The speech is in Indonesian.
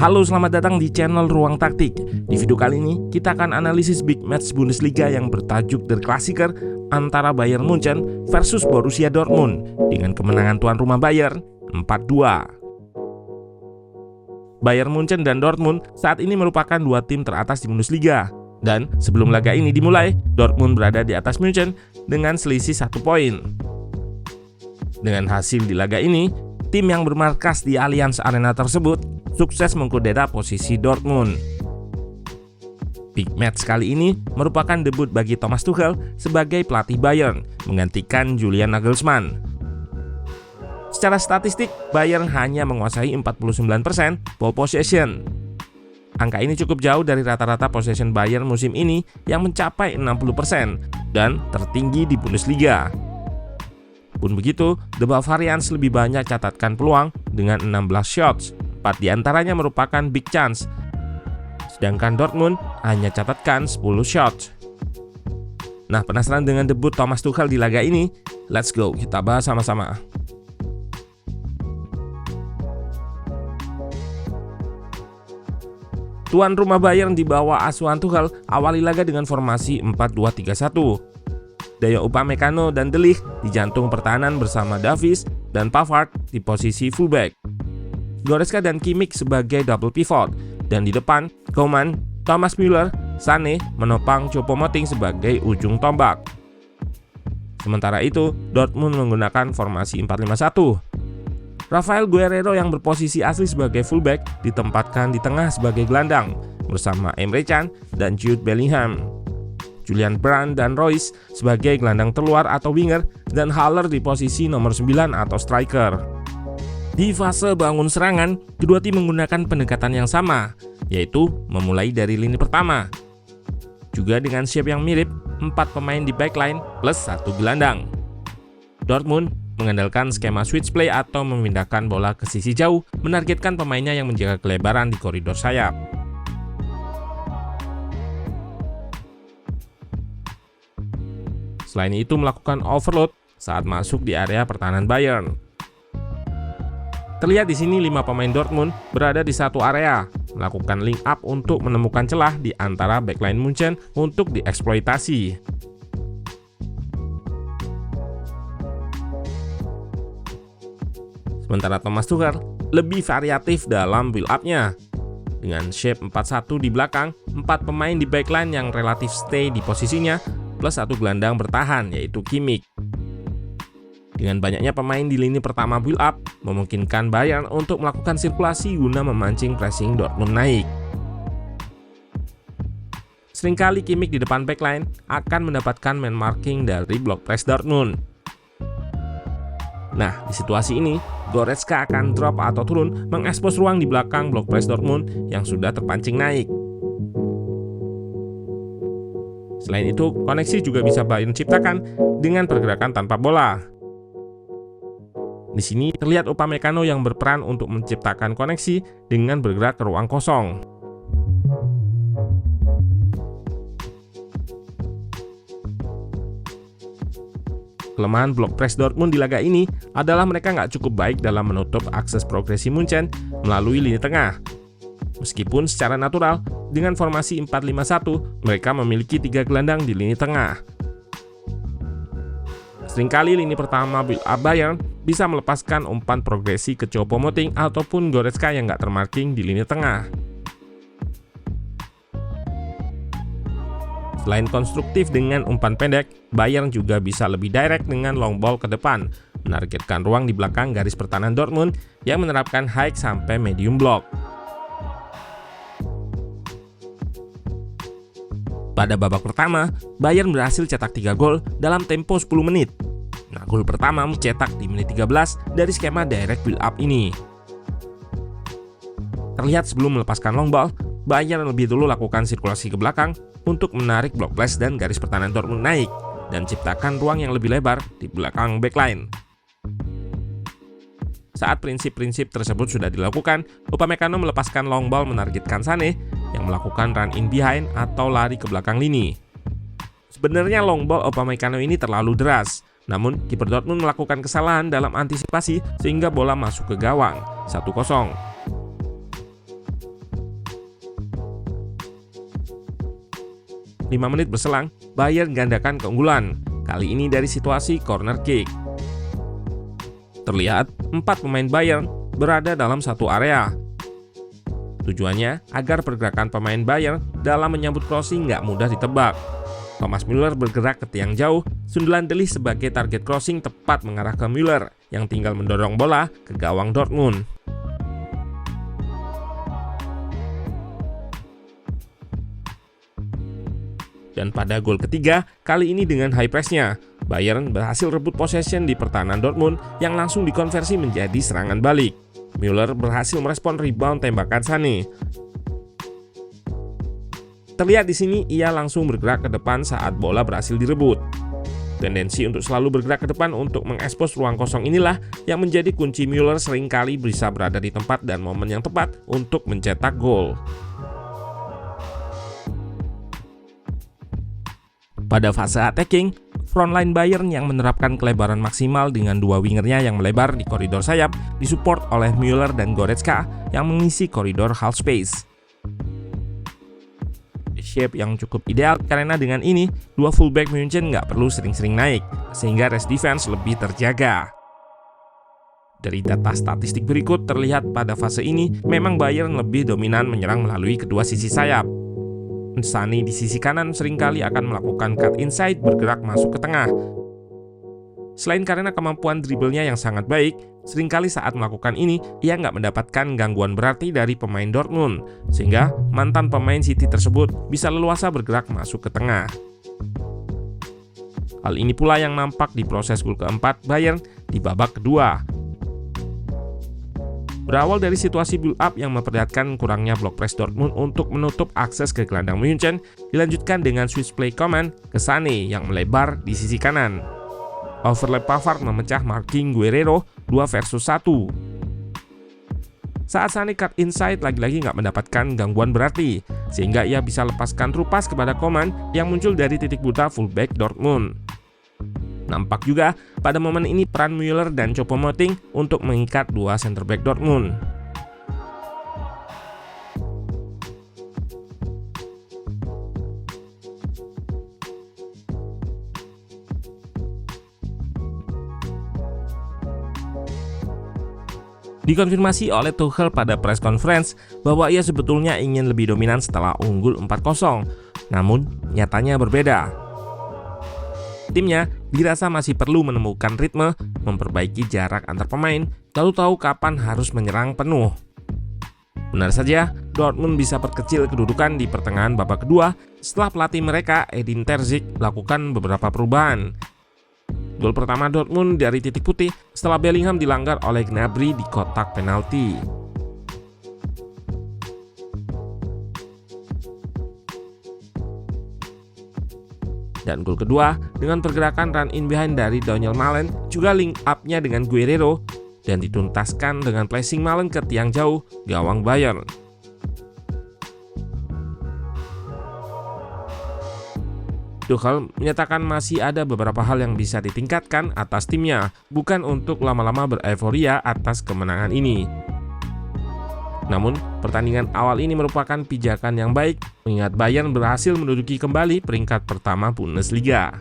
Halo, selamat datang di channel Ruang Taktik. Di video kali ini kita akan analisis big match Bundesliga yang bertajuk Der Klassiker antara Bayern Munchen versus Borussia Dortmund dengan kemenangan tuan rumah Bayern 4-2. Bayern Munchen dan Dortmund saat ini merupakan dua tim teratas di Bundesliga. Dan sebelum laga ini dimulai, Dortmund berada di atas Munchen dengan selisih 1 poin. Dengan hasil di laga ini, tim yang bermarkas di Allianz Arena tersebut sukses mengkudeta posisi Dortmund. Big match kali ini merupakan debut bagi Thomas Tuchel sebagai pelatih Bayern, menggantikan Julian Nagelsmann. Secara statistik, Bayern hanya menguasai 49% ball possession. Angka ini cukup jauh dari rata-rata possession Bayern musim ini yang mencapai 60% dan tertinggi di Bundesliga. Pun begitu, The Bavarians lebih banyak catatkan peluang dengan 16 shots, 4 diantaranya merupakan big chance. Sedangkan Dortmund hanya catatkan 10 shots. Nah, penasaran dengan debut Thomas Tuchel di laga ini? Let's go, kita bahas sama-sama. Tuan rumah Bayern di bawah asuhan Tuchel awali laga dengan formasi 4-2-3-1. Dayot Upamecano dan De Ligt di jantung pertahanan bersama Davies dan Pavard di posisi fullback. Goretzka dan Kimmich sebagai double pivot, dan di depan Coman, Thomas Müller, Sané menopang Choupo-Moting sebagai ujung tombak. Sementara itu, Dortmund menggunakan formasi 4-5-1. Rafael Guerreiro yang berposisi asli sebagai fullback ditempatkan di tengah sebagai gelandang bersama Emre Can dan Jude Bellingham. Julian Brandt dan Royce sebagai gelandang terluar atau winger, dan Haller di posisi nomor 9 atau striker. Di fase bangun serangan, kedua tim menggunakan pendekatan yang sama, yaitu memulai dari lini pertama. Juga dengan shape yang mirip, 4 pemain di backline plus 1 gelandang. Dortmund mengandalkan skema switch play atau memindahkan bola ke sisi jauh, menargetkan pemainnya yang menjaga kelebaran di koridor sayap. Selain itu melakukan overload saat masuk di area pertahanan Bayern. Terlihat di sini 5 pemain Dortmund berada di satu area, melakukan link up untuk menemukan celah di antara backline Munchen untuk dieksploitasi. Sementara Thomas Tuchel lebih variatif dalam build up-nya. Dengan shape 4-1 di belakang, 4 pemain di backline yang relatif stay di posisinya, plus 1 gelandang bertahan yaitu Kimmich. Dengan banyaknya pemain di lini pertama build up, memungkinkan Bayern untuk melakukan sirkulasi guna memancing pressing Dortmund naik. Seringkali Kimmich di depan backline akan mendapatkan man marking dari block press Dortmund. Nah, di situasi ini, Goretzka akan drop atau turun mengekspos ruang di belakang block press Dortmund yang sudah terpancing naik. Selain itu, koneksi juga bisa Bayern ciptakan dengan pergerakan tanpa bola. Di sini terlihat Upamecano yang berperan untuk menciptakan koneksi dengan bergerak ke ruang kosong. Kelemahan block press Dortmund di laga ini adalah mereka nggak cukup baik dalam menutup akses progresi Munchen melalui lini tengah. Meskipun secara natural, dengan formasi 4-5-1, mereka memiliki 3 gelandang di lini tengah. Seringkali lini pertama build up Bayern bisa melepaskan umpan progresi ke Choupo-Moting ataupun Goretzka yang nggak termarking di lini tengah. Selain konstruktif dengan umpan pendek, Bayern juga bisa lebih direct dengan long ball ke depan, menargetkan ruang di belakang garis pertahanan Dortmund yang menerapkan high sampai medium block. Pada babak pertama, Bayern berhasil cetak 3 gol dalam tempo 10 menit. Nah, gol pertama dicetak di menit 13 dari skema direct build up ini. Terlihat sebelum melepaskan long ball, Bayern lebih dulu lakukan sirkulasi ke belakang untuk menarik block press dan garis pertahanan Dortmund naik dan ciptakan ruang yang lebih lebar di belakang backline. Saat prinsip-prinsip tersebut sudah dilakukan, Upamecano melepaskan long ball menargetkan Sané yang melakukan run in behind atau lari ke belakang lini. Sebenarnya long ball Upamecano ini terlalu deras, namun kiper Dortmund melakukan kesalahan dalam antisipasi sehingga bola masuk ke gawang 1-0. 5 menit berselang, Bayern gandakan keunggulan, kali ini dari situasi corner kick. Terlihat 4 pemain Bayern berada dalam satu area. Tujuannya agar pergerakan pemain Bayern dalam menyambut crossing nggak mudah ditebak. Thomas Müller bergerak ke tiang jauh, sundulan De Ligt sebagai target crossing tepat mengarah ke Müller yang tinggal mendorong bola ke gawang Dortmund. Dan pada gol ketiga, kali ini dengan high press-nya, Bayern berhasil rebut possession di pertahanan Dortmund yang langsung dikonversi menjadi serangan balik. Müller berhasil merespon rebound tembakan Sané. Terlihat di sini ia langsung bergerak ke depan saat bola berhasil direbut. Tendensi untuk selalu bergerak ke depan untuk mengekspos ruang kosong inilah yang menjadi kunci Müller seringkali bisa berada di tempat dan momen yang tepat untuk mencetak gol. Pada fase attacking, frontline Bayern yang menerapkan kelebaran maksimal dengan dua wingernya yang melebar di koridor sayap disupport oleh Müller dan Goretzka yang mengisi koridor half space. Shape yang cukup ideal karena dengan ini dua fullback Munchen nggak perlu sering-sering naik, sehingga rest defense lebih terjaga. Dari data statistik berikut terlihat pada fase ini memang Bayern lebih dominan menyerang melalui kedua sisi sayap. Sané di sisi kanan seringkali akan melakukan cut inside bergerak masuk ke tengah. Selain karena kemampuan dribblenya yang sangat baik, seringkali saat melakukan ini ia nggak mendapatkan gangguan berarti dari pemain Dortmund, sehingga mantan pemain City tersebut bisa leluasa bergerak masuk ke tengah. Hal ini pula yang nampak di proses gol keempat Bayern di babak kedua. Berawal dari situasi build up yang memperlihatkan kurangnya block press Dortmund untuk menutup akses ke gelandang Munchen, dilanjutkan dengan switch play command ke Sané yang melebar di sisi kanan. Overlap Pavard memecah marking Guerreiro 2 versus 1. Saat Sané cut inside lagi-lagi nggak mendapatkan gangguan berarti, sehingga ia bisa lepaskan true pass kepada Coman yang muncul dari titik buta fullback Dortmund. Nampak juga pada momen ini peran Müller dan Choupo-Moting untuk mengikat dua center back Dortmund. Dikonfirmasi oleh Tuchel pada press conference bahwa ia sebetulnya ingin lebih dominan setelah unggul 4-0, namun nyatanya berbeda. Timnya dirasa masih perlu menemukan ritme, memperbaiki jarak antar pemain, lalu tahu kapan harus menyerang penuh. Benar saja, Dortmund bisa perkecil kedudukan di pertengahan babak kedua setelah pelatih mereka, Edin Terzic, melakukan beberapa perubahan. Gol pertama Dortmund dari titik putih setelah Bellingham dilanggar oleh Gnabry di kotak penalti. Dan gol kedua dengan pergerakan run in behind dari Daniel Malen, juga link up-nya dengan Guerreiro, dan dituntaskan dengan placing Malen ke tiang jauh gawang Bayern. Tuchel menyatakan masih ada beberapa hal yang bisa ditingkatkan atas timnya, bukan untuk lama-lama bereforia atas kemenangan ini. Namun, pertandingan awal ini merupakan pijakan yang baik, mengingat Bayern berhasil menduduki kembali peringkat pertama Bundesliga.